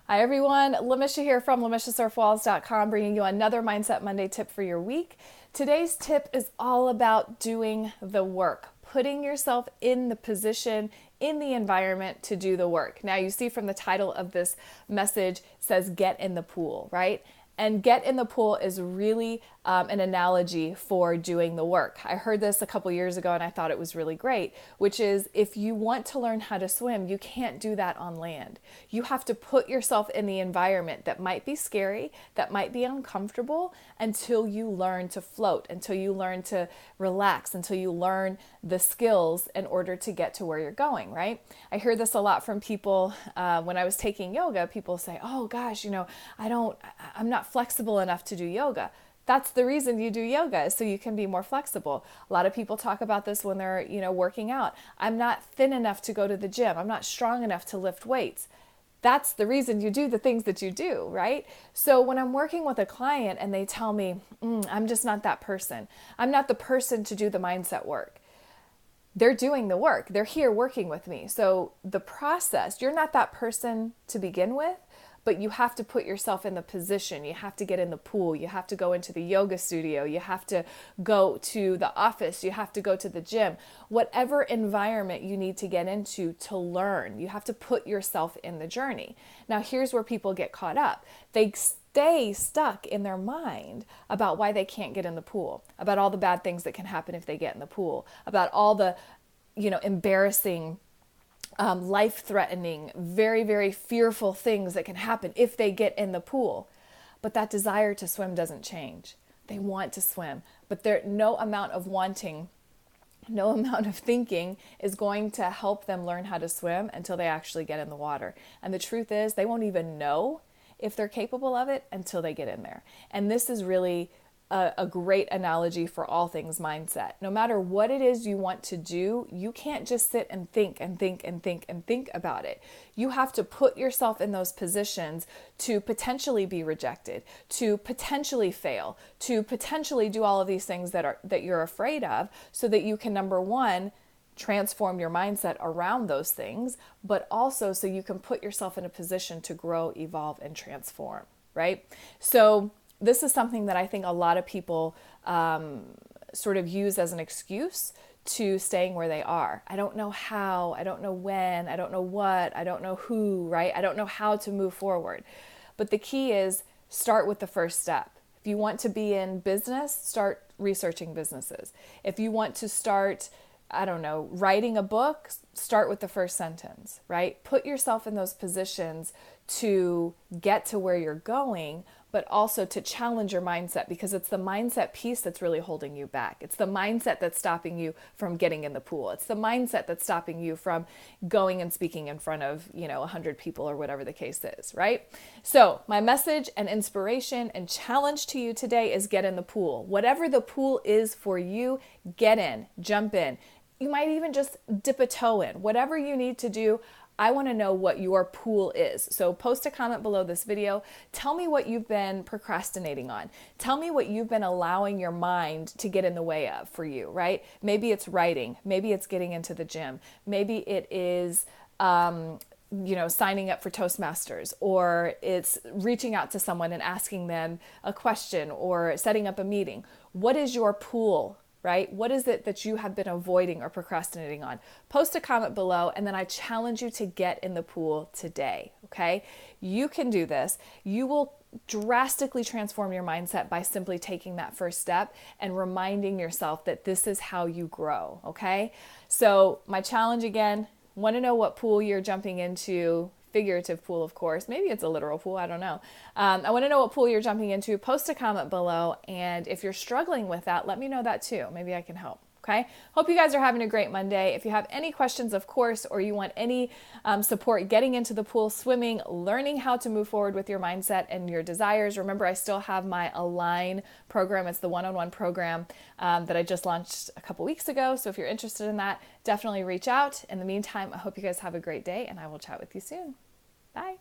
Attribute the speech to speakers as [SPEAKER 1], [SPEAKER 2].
[SPEAKER 1] Hi everyone, Lamisha here from LamishaSerf-Walls.com, bringing you another Mindset Monday tip for your week. Today's tip is all about doing the work, putting yourself in the position, in the environment to do the work. Now you see from the title of this message, it says get in the pool, right? And get in the pool is really an analogy for doing the work. I heard this a couple years ago and I thought it was really great, which is if you want to learn how to swim, you can't do that on land. You have to put yourself in the environment that might be scary, that might be uncomfortable until you learn to float, until you learn to relax, until you learn the skills in order to get to where you're going, right? I hear this a lot from people when I was taking yoga. People say, oh gosh, I'm not flexible enough to do yoga. That's the reason you do yoga, is so you can be more flexible. A lot of people talk about this when they're, working out. I'm not thin enough to go to the gym. I'm not strong enough to lift weights. That's the reason you do the things that you do, right? So when I'm working with a client and they tell me, I'm just not that person. I'm not the person to do the mindset work. They're doing the work. They're here working with me. So the process, you're not that person to begin with, but you have to put yourself in the position. You have to get in the pool. You have to go into the yoga studio. You have to go to the office. You have to go to the gym. Whatever environment you need to get into to learn, you have to put yourself in the journey. Now, here's where people get caught up. They stay stuck in their mind about why they can't get in the pool, about all the bad things that can happen if they get in the pool, about all the, embarrassing, life-threatening, very, very fearful things that can happen if they get in the pool. But that desire to swim doesn't change. They want to swim, but no amount of wanting, no amount of thinking is going to help them learn how to swim until they actually get in the water. And the truth is, they won't even know if they're capable of it until they get in there. And this is really a great analogy for all things mindset. No matter what it is you want to do, you can't just sit and think and think and think and think about it. You have to put yourself in those positions to potentially be rejected, to potentially fail, to potentially do all of these things that you're afraid of, so that you can, number one, transform your mindset around those things, but also so you can put yourself in a position to grow, evolve, and transform, right? So this is something that I think a lot of people sort of use as an excuse to staying where they are. I don't know how, I don't know when, I don't know what, I don't know who, right? I don't know how to move forward. But the key is start with the first step. If you want to be in business, start researching businesses. If you want to start, writing a book, start with the first sentence, right? Put yourself in those positions to get to where you're going, but also to challenge your mindset, because it's the mindset piece that's really holding you back. It's the mindset that's stopping you from getting in the pool. It's the mindset that's stopping you from going and speaking in front of, 100 people or whatever the case is, right? So my message and inspiration and challenge to you today is get in the pool. Whatever the pool is for you, get in, jump in. You might even just dip a toe in. Whatever you need to do, I want to know what your pool is. So post a comment below this video. Tell me what you've been procrastinating on. Tell me what you've been allowing your mind to get in the way of for you, right? Maybe it's writing. Maybe it's getting into the gym. Maybe it is, signing up for Toastmasters, or it's reaching out to someone and asking them a question, or setting up a meeting. What is your pool? Right? What is it that you have been avoiding or procrastinating on? Post a comment below, and then I challenge you to get in the pool today, okay? You can do this. You will drastically transform your mindset by simply taking that first step and reminding yourself that this is how you grow, okay? So my challenge again, want to know what pool you're jumping into. Figurative pool, of course. Maybe it's a literal pool. I don't know. I want to know what pool you're jumping into. Post a comment below. And if you're struggling with that, let me know that too. Maybe I can help. Okay. Hope you guys are having a great Monday. If you have any questions, of course, or you want any support getting into the pool, swimming, learning how to move forward with your mindset and your desires, remember, I still have my Align program. It's the one-on-one program that I just launched a couple weeks ago. So if you're interested in that, definitely reach out. In the meantime, I hope you guys have a great day, and I will chat with you soon. Bye.